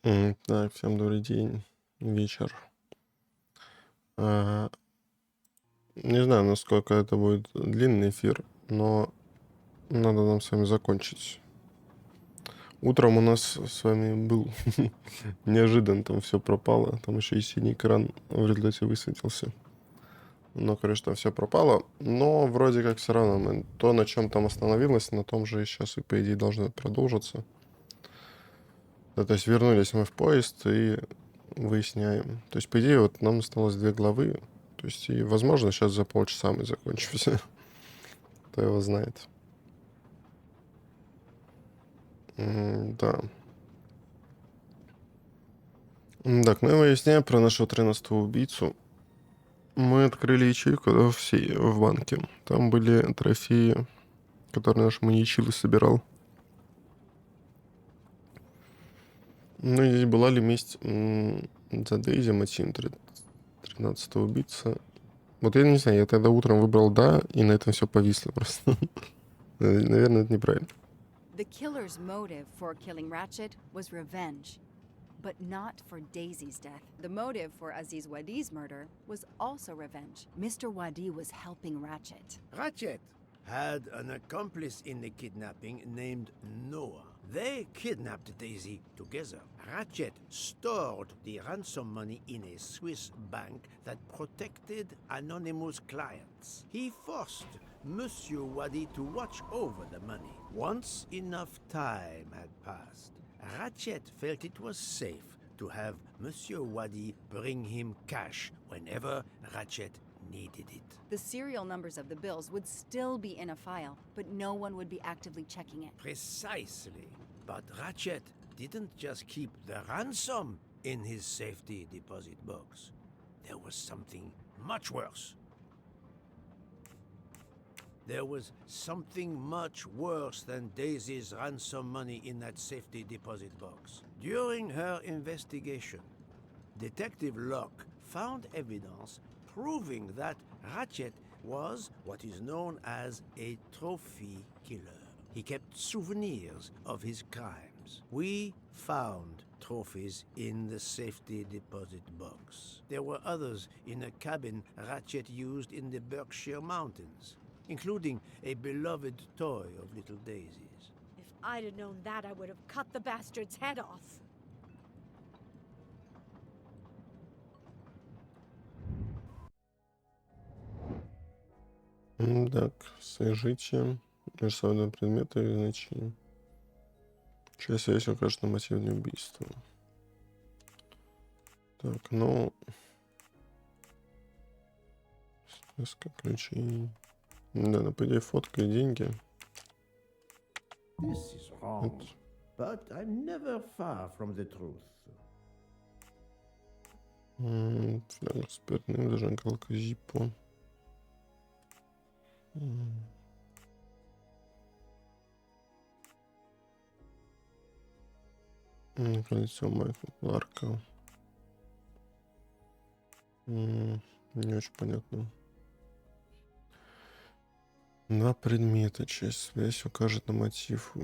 Так, всем добрый день, вечер. А, Не знаю, насколько это будет длинный эфир, но надо нам с вами закончить. Утром у нас с вами был неожиданно, там все пропало, там еще и синий экран в результате высветился. Но, конечно, все пропало, но вроде как все равно то, на чем там остановилось, на том же и сейчас и, по идее, должно продолжиться. Да, то есть вернулись мы в поезд и выясняем. То есть, по идее, вот нам осталось 2 главы. То есть, и, возможно, сейчас за полчаса мы закончим все. Кто его знает. Да. Так, ну и выясняем про нашего 13-го убийцу. Мы открыли ячейку, да, в банке. Там были трофеи, которые наш маньячило собирал. Ну и здесь была ли месть за Дейзи, мотив 13-го убийца. Вот я не знаю, я тогда утром выбрал «да», и на этом все повисло просто. Наверное, это неправильно. The killer's motive for killing Ratchet was revenge, but not for Daisy's death. The motive for Aziz Wadi's murder was also revenge. Mr. Wadi was helping Ratchet. Ratchet had an accomplice in the kidnapping named Noah. They kidnapped Daisy together. Ratchet stored the ransom money in a Swiss bank that protected anonymous clients. He forced Monsieur Wadi to watch over the money. Once enough time had passed, Ratchet felt it was safe to have Monsieur Wadi bring him cash whenever Ratchet needed it. The serial numbers of the bills would still be in a file, but no one would be actively checking it. Precisely. But Ratchet didn't just keep the ransom in his safety deposit box. There was something much worse. There was something much worse than Daisy's ransom money in that safety deposit box. During her investigation, Detective Locke found evidence proving that Ratchet was what is known as a trophy killer. He kept souvenirs of his crimes. We found trophies in the safety deposit box. There were others in a cabin Ratchet used in the Berkshire Mountains, including a beloved toy of little Daisy's. If I'd have known that, I would have cut the bastard's head off. Так, свяжите рисованные предметы и значения. Часть связи укажет на мотив для убийства. Так, ну... Списка ключей. Да, ну, по идее, фотка и деньги. This is wrong, but I'm never far from the truth. Фляга с спиртным, зажигалка Зиппо. Колесо Майкла Кларка. Не очень понятно. 2 предмета, часть связь укажет на мотив.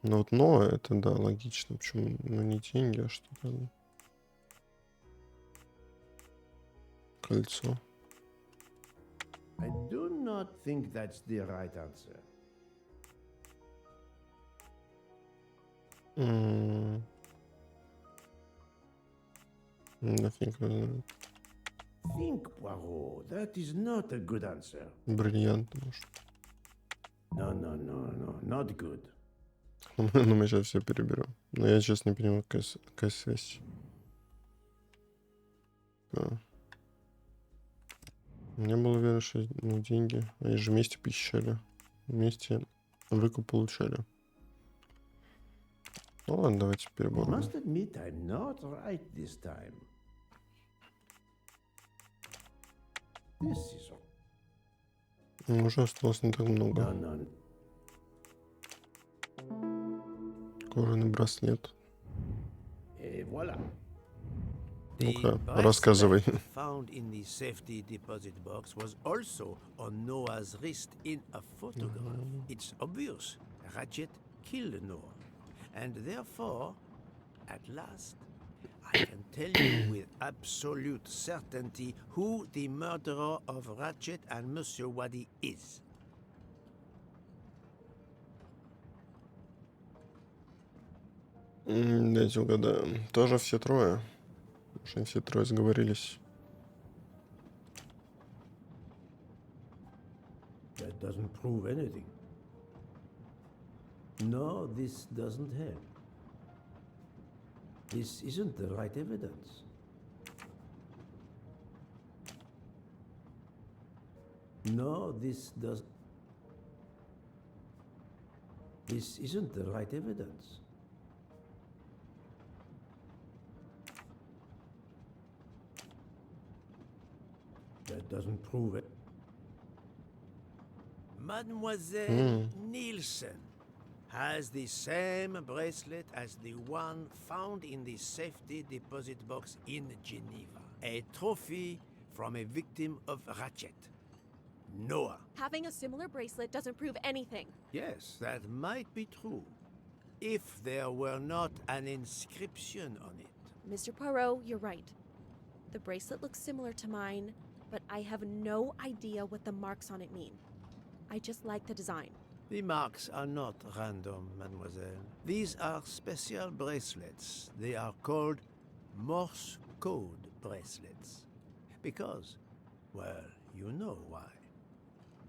Ну вот «но» это, да, логично. Почему? Ну не деньги, а что-то. Кольцо. I do not think that's the right answer. Нафиг. Think, Poirot. That is not a good answer. Бриллиант, может. No, not good. Ну, мы сейчас все переберем. Но я сейчас не понимаю, какая связь. Да. Мне было уверен, что деньги. Они же вместе похищали. Вместе выкуп получали. Ну ладно, давайте I переборем. must admit I'm not right this time. This is... Уже осталось не так много. No. Кожаный браслет. Et voilà. Ну-ка, The рассказывай. bracelet found in the safety deposit box was also on Noah's wrist in a photograph. It's obvious Ratchet killed Noah, and therefore, at last, I can tell you with absolute certainty who the murderer of Ratchet and Monsieur Wadi is. Дайте угадаю. Тоже все трое? Потому что они все трое сговорились. That doesn't prove anything. No, this doesn't help. This isn't the right evidence. No, this isn't the right evidence. That doesn't prove it. Mademoiselle Nielsen has the same bracelet as the one found in the safety deposit box in Geneva. A trophy from a victim of Ratchet. Noah. Having a similar bracelet doesn't prove anything. Yes, that might be true. If there were not an inscription on it. Mr. Poirot, you're right. The bracelet looks similar to mine, but I have no idea what the marks on it mean. I just like the design. The marks are not random, mademoiselle. These are special bracelets. They are called Morse code bracelets. Because, well, you know why.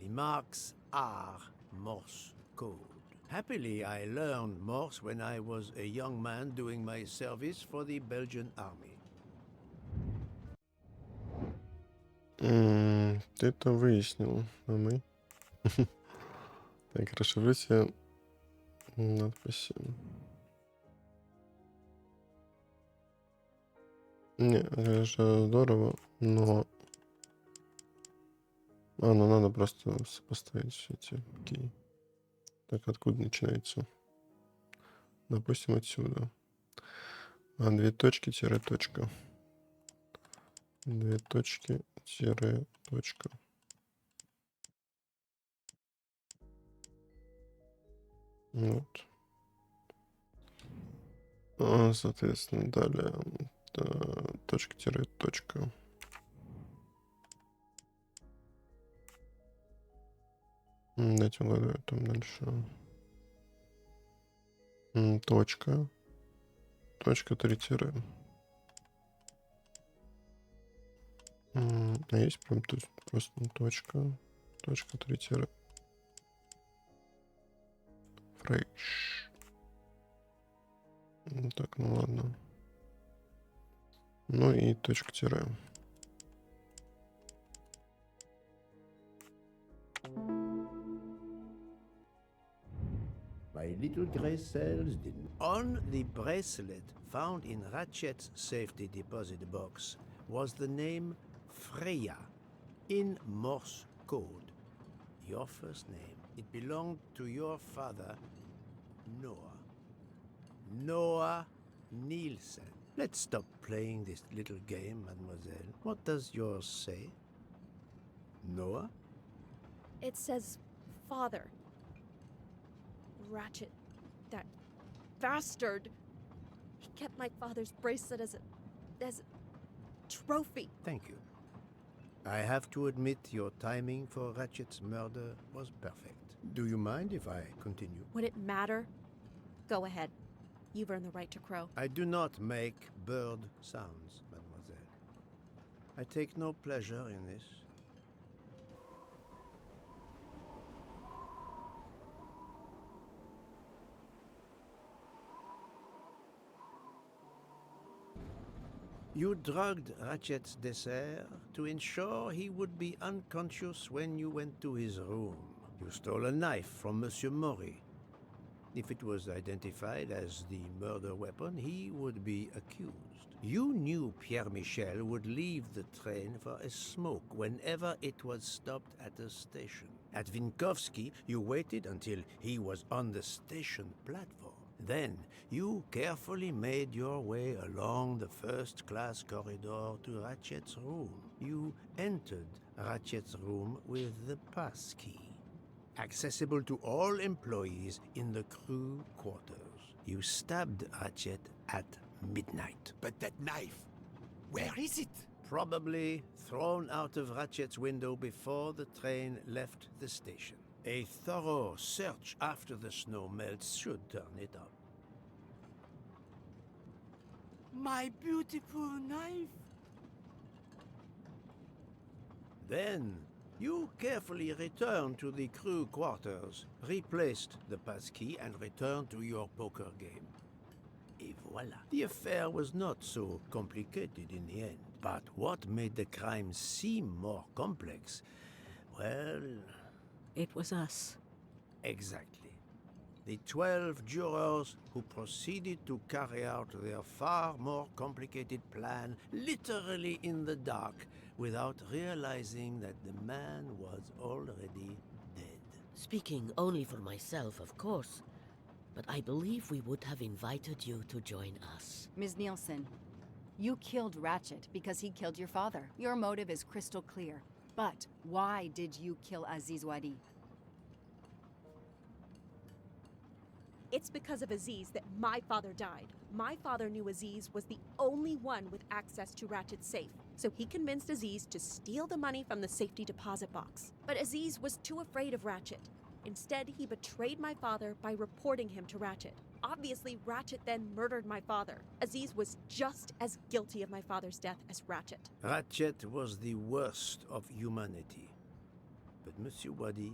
The marks are Morse code. Happily, I learned Morse when I was a young man doing my service for the Belgian army. Ты это выяснил, а мы? Так, расшифруйте надписи. Не, это же здорово, но... ну надо просто сопоставить эти. Окей. Так, откуда начинается? Допустим, отсюда. Две точки, тире, точка. Две точки, тире, точка. Вот. Соответственно, далее точка, тире, точка. Дайте угадаю, там дальше. Точка. Точка, 3 тире. А есть прям тут просто точка. Точка, 3 тире. Фрейш. Так, ну ладно. Ну и точка тире. My little gray cells didn't. On the bracelet found in Ratchet's safety deposit box was the name Freya in Morse code. Your first name. It belonged to your father, Noah. Noah Nielsen. Let's stop playing this little game, mademoiselle. What does yours say? Noah? It says father. Ratchet, that bastard. He kept my father's bracelet as a trophy. Thank you. I have to admit your timing for Ratchet's murder was perfect. Do you mind if I continue? Would it matter? Go ahead. You've earned the right to crow. I do not make bird sounds, mademoiselle. I take no pleasure in this. You drugged Ratchet's dessert to ensure he would be unconscious when you went to his room. You stole a knife from Monsieur Maury. If it was identified as the murder weapon, he would be accused. You knew Pierre Michel would leave the train for a smoke whenever it was stopped at a station. At Vinkovsky, you waited until he was on the station platform. Then, you carefully made your way along the first-class corridor to Ratchet's room. You entered Ratchet's room with the pass key, accessible to all employees in the crew quarters. You stabbed Ratchet at midnight. But that knife, where is it? Probably thrown out of Ratchet's window before the train left the station. A thorough search after the snow melts should turn it up. My beautiful knife. Then, you carefully return to the crew quarters, replaced the passkey, and returned to your poker game. Et voila. The affair was not so complicated in the end. But what made the crime seem more complex? Well, It was us. exactly. The 12 jurors who proceeded to carry out their far more complicated plan literally in the dark without realizing that the man was already dead. Speaking only for myself, of course. But I believe we would have invited you to join us. Ms. Nielsen, you killed Ratchet because he killed your father. Your motive is crystal clear. But why did you kill Aziz Wadi? It's because of Aziz that my father died. My father knew Aziz was the only one with access to Ratchet's safe, so he convinced Aziz to steal the money from the safety deposit box. But Aziz was too afraid of Ratchet. Instead, he betrayed my father by reporting him to Ratchet. Obviously, Ratchet then murdered my father. Aziz was just as guilty of my father's death as Ratchet. Ratchet was the worst of humanity. But Monsieur Wadi,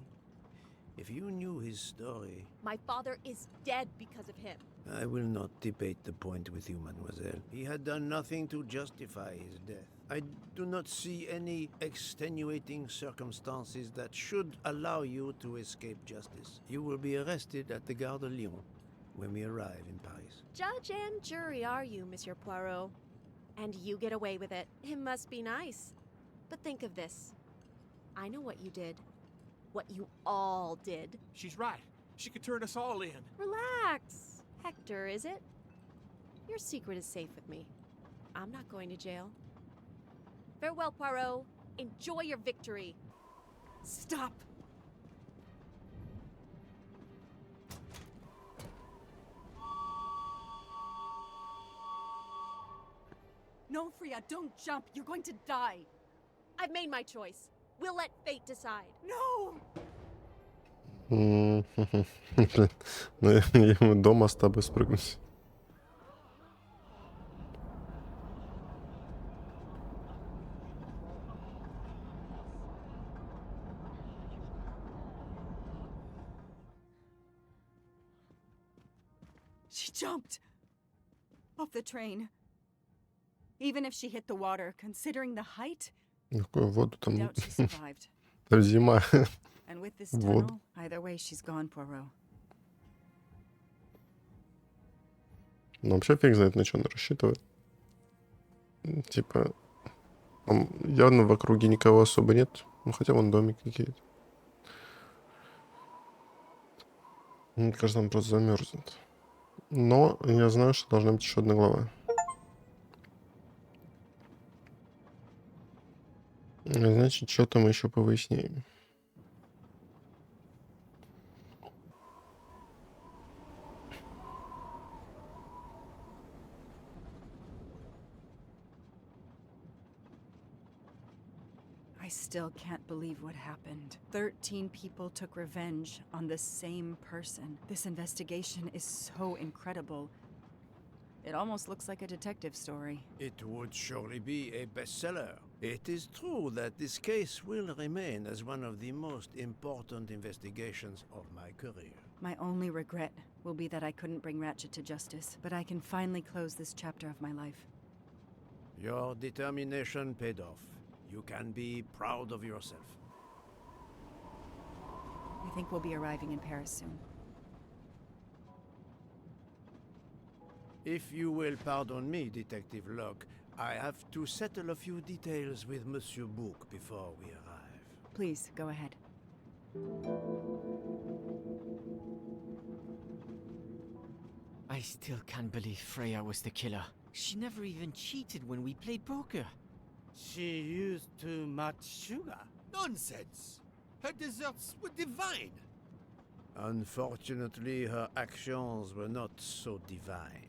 if you knew his story, My father is dead because of him. I will not debate the point with you, mademoiselle. He had done nothing to justify his death. I do not see any extenuating circumstances that should allow you to escape justice. You will be arrested at the Gare de Lyon when we arrive in Paris. Judge and jury are you, Monsieur Poirot. And you get away with it. It must be nice. But think of this. I know what you did. What you all did. She's right. She could turn us all in. Relax. Hector, is it? Your secret is safe with me. I'm not going to jail. Farewell, Poirot. Enjoy your victory. Stop! No, Freya, don't jump. You're going to die. I've made my choice. We'll let fate decide. No! Ну, ему дома с тобой спрыгнуть. She jumped off the train. Even if she hit the water, considering the height, Какую воду I там? doubt she survived. Там зима. And with this Вот. tunnel, either way, she's gone, Poirot. Ну, вообще фиг знает, на что он рассчитывает. Типа, там явно в округе никого особо нет. Ну, хотя вон домик какие-то. Мне кажется, он просто замерзнет. Но я знаю, что должна быть еще одна глава. Значит, что-то мы еще повыясняем. I still can't believe what happened. 13 people took revenge on the same person. This investigation is so incredible. It almost looks like a detective story. It would surely be a bestseller. It is true that this case will remain as one of the most important investigations of my career. My only regret will be that I couldn't bring Ratchet to justice, but I can finally close this chapter of my life. Your determination paid off. You can be proud of yourself. I think we'll be arriving in Paris soon. If you will pardon me, Detective Locke, I have to settle a few details with Monsieur Bouc before we arrive. Please, go ahead. I still can't believe Freya was the killer. She never even cheated when we played poker. She used too much sugar. Nonsense. Her desserts were divine. Unfortunately, her actions were not so divine.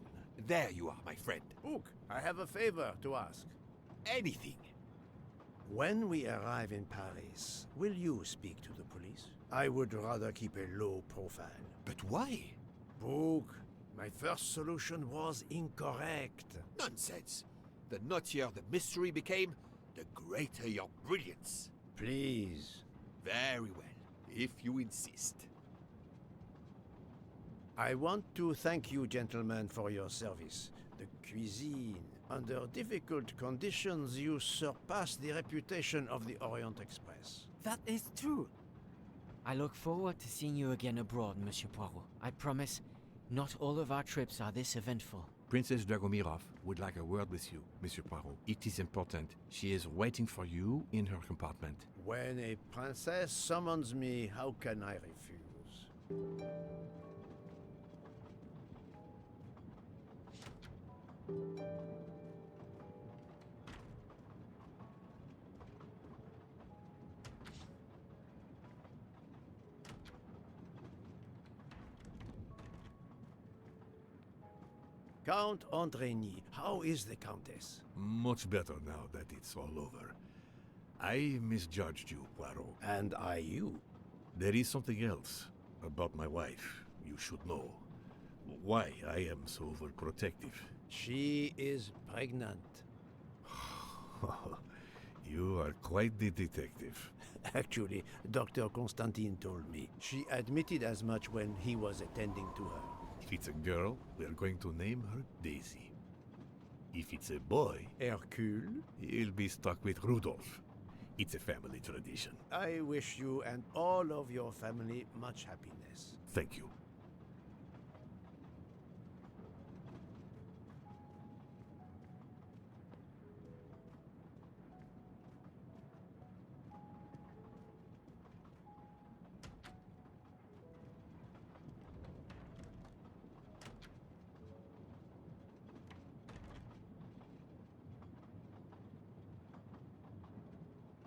There you are, my friend. Book, I have a favor to ask. Anything. When we arrive in Paris, will you speak to the police? I would rather keep a low profile. But why? Book, my first solution was incorrect. Nonsense. The nuttier the mystery became, the greater your brilliance. Please. Very well, if you insist. I want to thank you, gentlemen, for your service. The cuisine. Under difficult conditions, you surpass the reputation of the Orient Express. That is true. I look forward to seeing you again abroad, Monsieur Poirot. I promise, not all of our trips are this eventful. Princess Dragomirov would like a word with you, Monsieur Poirot. It is important. She is waiting for you in her compartment. When a princess summons me, how can I refuse? Count Andrigny, how is the Countess? Much better now that it's all over. I misjudged you, Poirot. And I you. There is something else about my wife you should know. Why I am so overprotective. She is pregnant. You are quite the detective. Actually, Dr. Constantine told me. She admitted as much when he was attending to her. If it's a girl, we are going to name her Daisy. If it's a boy, Hercule? he'll be stuck with Rudolph. It's a family tradition. I wish you and all of your family much happiness. Thank you.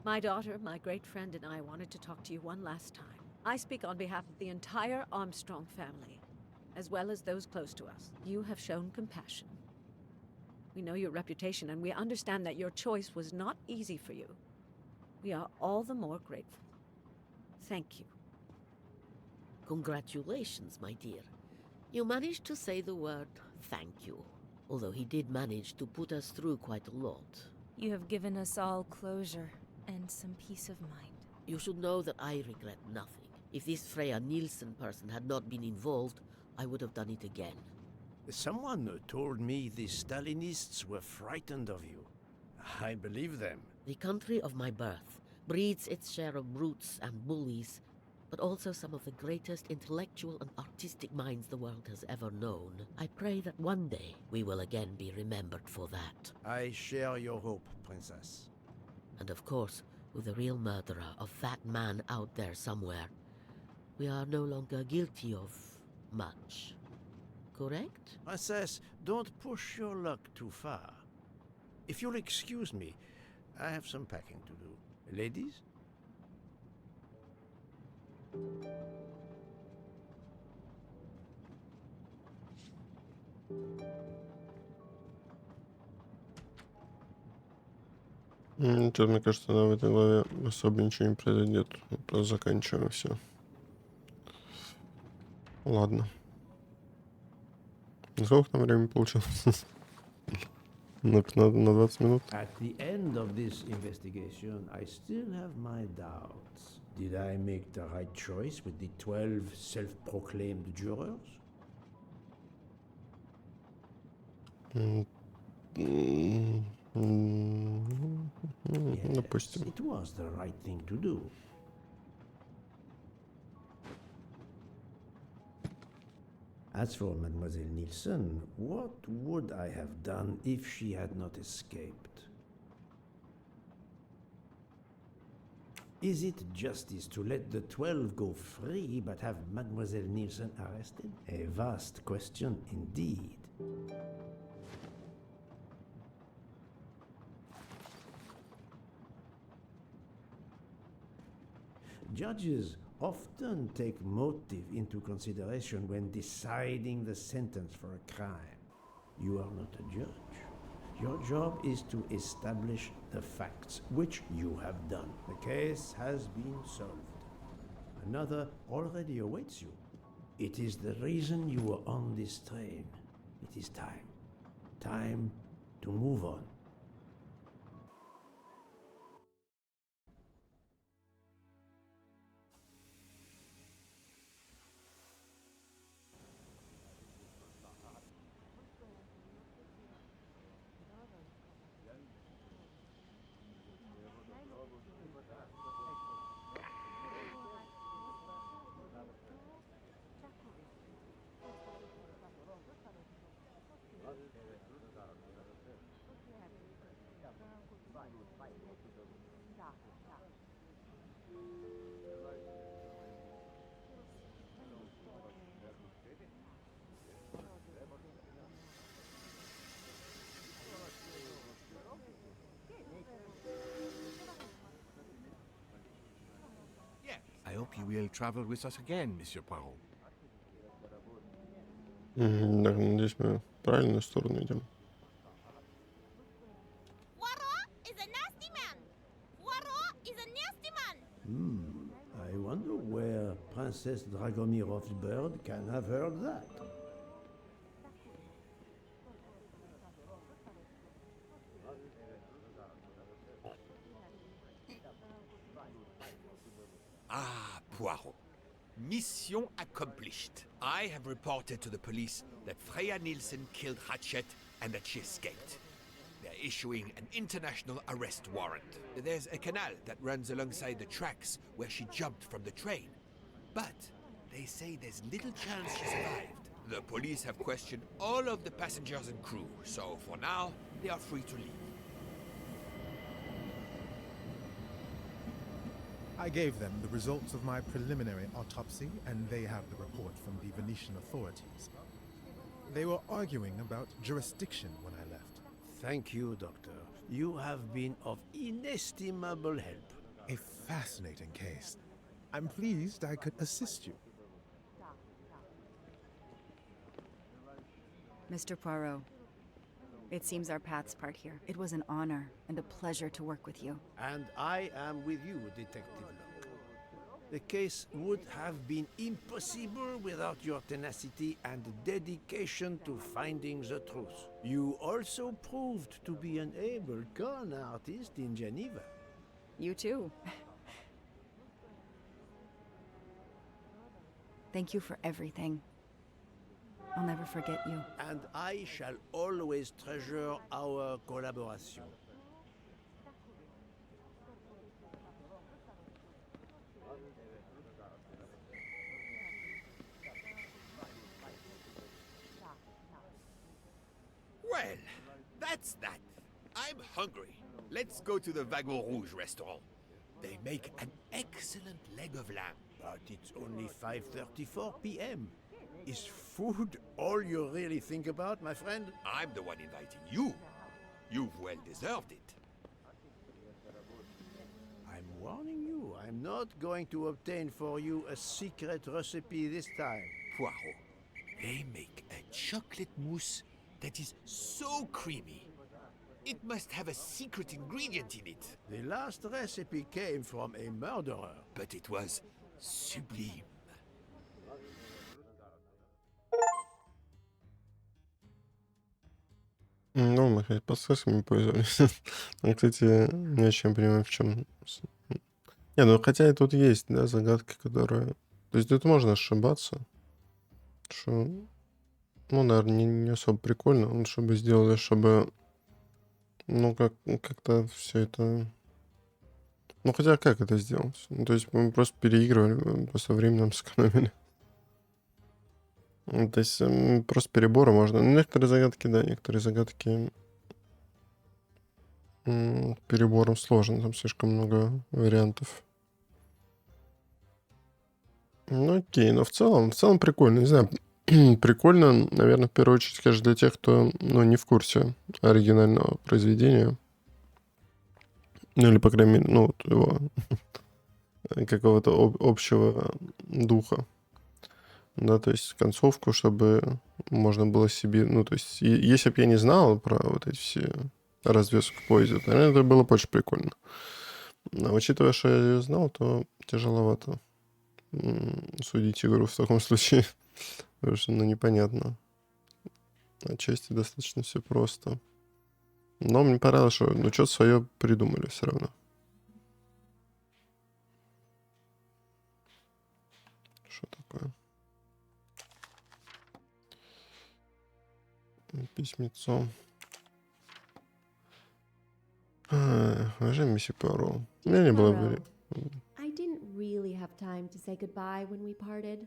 My daughter, my great friend, and I wanted to talk to you one last time. I speak on behalf of the entire Armstrong family, as well as those close to us. You have shown compassion. We know your reputation, and we understand that your choice was not easy for you. We are all the more grateful. Thank you. Congratulations, my dear. You managed to say the word thank you, although he did manage to put us through quite a lot. You have given us all closure and some peace of mind. You should know that I regret nothing. If this Freya Nielsen person had not been involved, I would have done it again. Someone told me the Stalinists were frightened of you. I believe them. The country of my birth breeds its share of brutes and bullies, but also some of the greatest intellectual and artistic minds the world has ever known. I pray that one day we will again be remembered for that. I share your hope, Princess. And of course, with the real murderer of that man out there somewhere, we are no longer guilty of much. Correct? Princess, don't push your luck too far. If you'll excuse me, I have some packing to do. Ladies? Что-то мне кажется, в этой главе особо ничего не произойдет. Просто заканчиваем все. Ладно. Сколько там времени получилось? на 20 минут? At the end of this investigation, I still have my doubts. Did I make the right choice with the 12 self-proclaimed jurors? Допустим. It was the right thing to do. As for Mademoiselle Nielsen, what would I have done if she had not escaped? Is it justice to let the 12 go free but have Mademoiselle Nielsen arrested? A vast question indeed. Judges often take motive into consideration when deciding the sentence for a crime. You are not a judge. Your job is to establish the facts, which you have done. The case has been solved. Another already awaits you. It is the reason you were on this train. It is time. Time to move on. I hope you will travel with us again, Monsieur Poirot. Да, надеюсь, мы в правильную сторону идем. Poirot is a nasty man. Poirot is a nasty man. I wonder where Princess Dragomirov's bird can have heard that. Ah, Poirot. Mission accomplished. I have reported to the police that Freya Nielsen killed Hatchet and that she escaped. They're issuing an international arrest warrant. There's a canal that runs alongside the tracks where she jumped from the train. But they say there's little chance she survived. The police have questioned all of the passengers and crew, so for now, they are free to leave. I gave them the results of my preliminary autopsy, and they have the report from the Venetian authorities. They were arguing about jurisdiction when I left. Thank you, Doctor. You have been of inestimable help. A fascinating case. I'm pleased I could assist you. Mr. Poirot, it seems our paths part here. It was an honor and a pleasure to work with you. And I am with you, Detective Locke. The case would have been impossible without your tenacity and dedication to finding the truth. You also proved to be an able con artist in Geneva. You too. Thank you for everything. I'll never forget you. And I shall always treasure our collaboration. Well, that's that. I'm hungry. Let's go to the Wagon Rouge restaurant. They make an excellent leg of lamb. But it's only 5:34 p.m. Is food all you really think about, my friend? I'm the one inviting you. You've well deserved it. I'm warning you, I'm not going to obtain for you a secret recipe this time. Poirot, they make a chocolate mousse that is so creamy. It must have a secret ingredient in it. The last recipe came from a murderer. But it was sublime. Ну, мы хоть подсказками пользовались. Но, кстати, не очень понимаю, в чем... Не, ну хотя и тут есть, да, загадки, которые... То есть тут можно ошибаться. Что... Ну, наверное, не особо прикольно. Лучше бы сделали, чтобы... Ну, как-то все это... Ну, хотя как это сделать? Ну, то есть мы просто переигрывали, просто время нам сэкономили. То есть просто переборы можно. Ну, некоторые загадки, да, некоторые загадки перебором сложно. Там слишком много вариантов. Ну, окей. Но в целом прикольно. Не знаю, прикольно, наверное, в первую очередь, конечно, для тех, кто, ну, не в курсе оригинального произведения. Ну, или, по крайней мере, ну, вот его какого-то общего духа. Да, то есть концовку, чтобы можно было себе... Ну, то есть, если бы я не знал про вот эти все развязки в поезде, то, наверное, это было бы очень прикольно. А учитывая, что я ее знал, то тяжеловато судить игру в таком случае. Потому что, ну, непонятно. Отчасти достаточно все просто. Но мне понравилось, что ну что-то свое придумали все равно. Что такое? Письмецо. Уважаемый месье Пуаро. У меня не было Poirot, времени. I didn't really have time to say goodbye when we parted.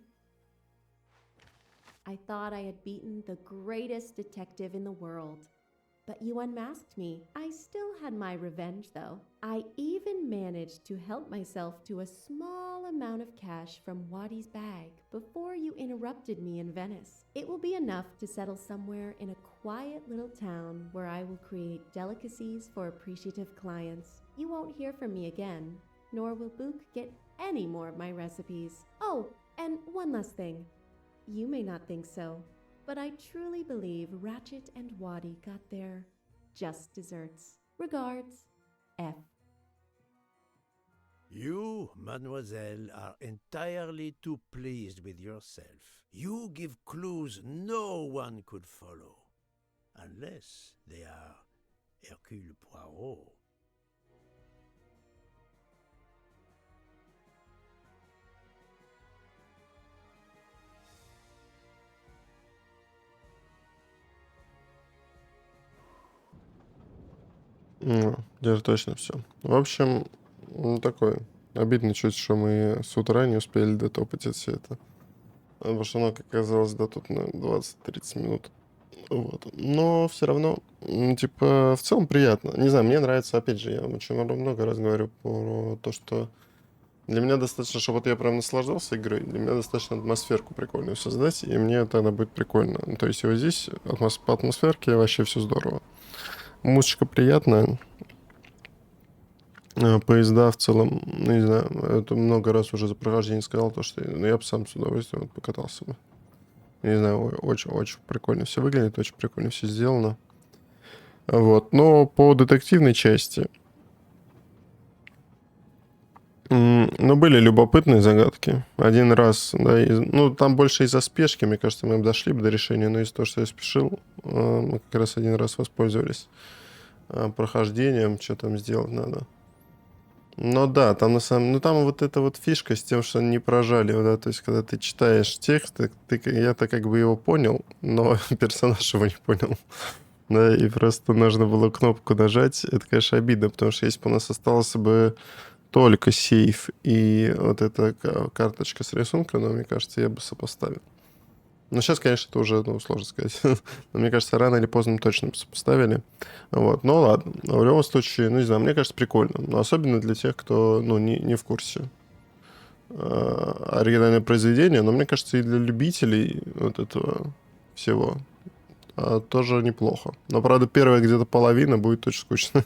I thought I had beaten the greatest detective in the world. But you unmasked me. I still had my revenge, though. I even managed to help myself to a small amount of cash from Waddy's bag before you interrupted me in Venice. It will be enough to settle somewhere in a quiet little town where I will create delicacies for appreciative clients. You won't hear from me again, nor will Book get any more of my recipes. Oh, and one last thing. You may not think so, but I truly believe Ratchet and Waddy got their just desserts. Regards, F. You, mademoiselle, are entirely too pleased with yourself. You give clues no one could follow. Unless they are Hercule Poirot. Ну, теперь точно все. В общем, такой обидно чуть, что мы с утра не успели дотопать все это. Потому что оно, как оказалось, да, тут на 20-30 минут. Вот. Но все равно, типа, в целом приятно. Не знаю, мне нравится, опять же, я очень много раз говорю про то, что для меня достаточно, чтобы вот я прям наслаждался игрой, для меня достаточно атмосферку прикольную создать, и мне тогда будет прикольно. Ну, то есть вот здесь по атмосферке вообще все здорово. Музычка приятная. Поезда в целом, ну, не знаю, это много раз уже за прохождение сказал, то, что ну, я бы сам с удовольствием вот покатался бы. Не знаю, очень прикольно все выглядит, очень прикольно все сделано. Вот, но по детективной части, ну, были любопытные загадки. Один раз, да, ну, там больше из-за спешки, мне кажется, мы дошли бы до решения, но из-за того, что я спешил, мы как раз один раз воспользовались прохождением, что там сделать надо. Но да, там на самом... Ну, там вот эта вот фишка с тем, что не прожали, да, то есть, когда ты читаешь текст, я-то как бы его понял, но персонаж его не понял. Да, и просто нужно было кнопку нажать. Это, конечно, обидно, потому что если бы у нас осталось бы только сейф и вот эта карточка с рисунком, но мне кажется, я бы сопоставил. Но сейчас, конечно, это уже, ну, сложно сказать. Но мне кажется, рано или поздно мы точно бы сопоставили. Вот. Ну, ладно. В любом случае, ну, не знаю, мне кажется, прикольно. Но особенно для тех, кто, ну, не в курсе оригинальное произведение. Но мне кажется, и для любителей вот этого всего тоже неплохо. Но, правда, первая где-то половина будет очень скучно.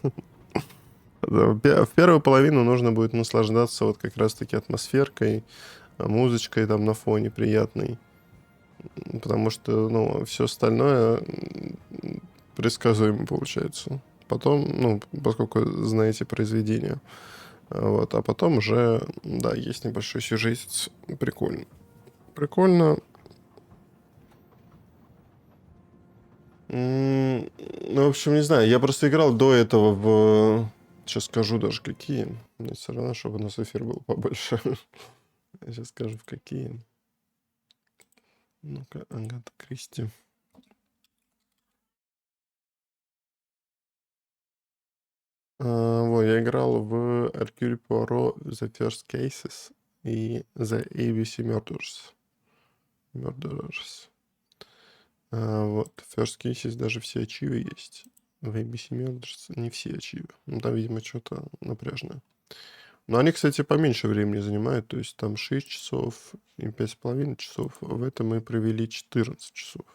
В первую половину нужно будет наслаждаться вот как раз-таки атмосферкой, музычкой там на фоне приятной. Потому что, ну, все остальное предсказуемо получается. Потом, ну, поскольку знаете произведение. Вот, а потом уже, да, есть небольшой сюжетец. Прикольно. Прикольно. Ну, в общем, не знаю. Я просто играл до этого в... Сейчас скажу даже какие. Мне все равно, чтобы у нас эфир был побольше. Я сейчас скажу, в какие. Ну-ка, Агата Кристи. Вот, я играл в Hercule Poirot The First Cases и The ABC Murders. Вот, First Cases даже все ачивы есть. В ABC Murders не все ачивы. Ну, там, видимо, что-то напряжное. Но они, кстати, поменьше времени занимают. То есть там 6 часов и 5,5 часов. В этом мы провели 14 часов.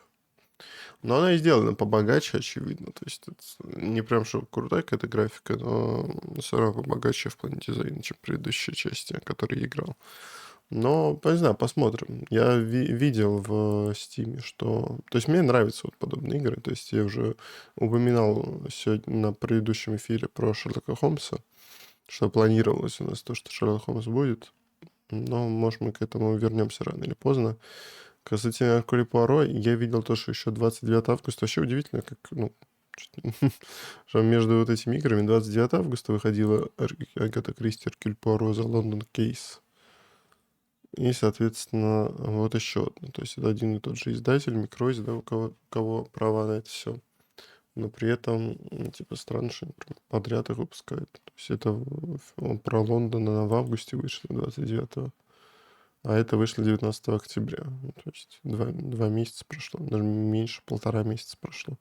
Но она и сделана побогаче, очевидно. То есть это не прям что крутая какая-то графика, но все равно побогаче в плане дизайна, чем предыдущие части, которые я играл. Но, не знаю, посмотрим. Я видел в Steam, что... То есть мне нравятся вот подобные игры. То есть я уже упоминал сегодня на предыдущем эфире про Шерлока Холмса, что планировалось у нас то, что Шерлок Холмс будет. Но, может, мы к этому вернемся рано или поздно. Касательно Эркюля Пуаро, я видел то, что еще 29 августа. Вообще удивительно, как, ну, что между вот этими играми 29 августа выходила Агата Кристи Эркюль Пуаро за Лондон Кейс. И, соответственно, вот еще одно. То есть это один и тот же издатель, Микройз, да, у кого права на это все. Но при этом, типа, странно, что они прям подряд их выпускают. То есть это про Лондон, она в августе вышла, 29-го. А это вышло 19 октября. Ну, то есть 2 месяца прошло. Даже меньше, 1,5 месяца прошло.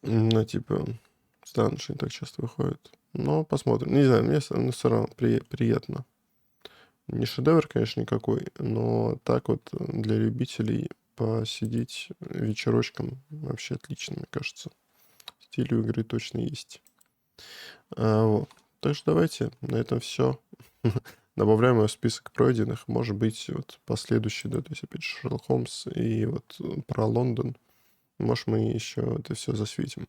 Ну, типа, странно, что они так часто выходят. Но посмотрим. Не знаю, мне все равно приятно. Не шедевр, конечно, никакой, но так вот для любителей посидеть вечерочком вообще отлично, мне кажется. Стиль у игры точно есть. Вот. Так что давайте на этом все. Добавляем его в список пройденных. Может быть, вот последующий, да, то есть опять же Шерлок Холмс и вот про Лондон. Может, мы еще это все засветим.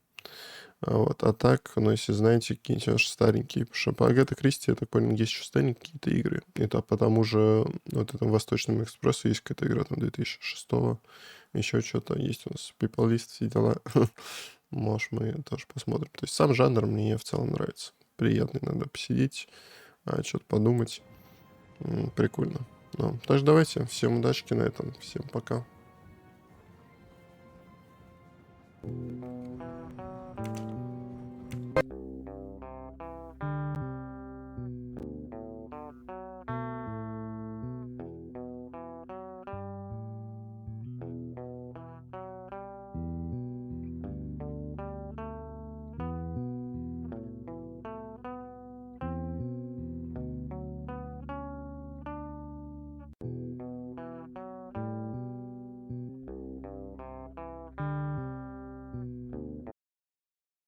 Вот. А так, ну, если знаете, какие-нибудь ваши старенькие, потому что по Агата Кристи, я так понял, есть еще старенькие какие-то игры. Это по тому же вот этому Восточному экспрессу есть какая-то игра там 2006-го. Еще что-то есть у нас People List, все дела. Может, мы тоже посмотрим. То есть сам жанр мне в целом нравится. Приятно иногда посидеть, что-то подумать. Прикольно. Ну, так что давайте. Всем удачки на этом. Всем пока.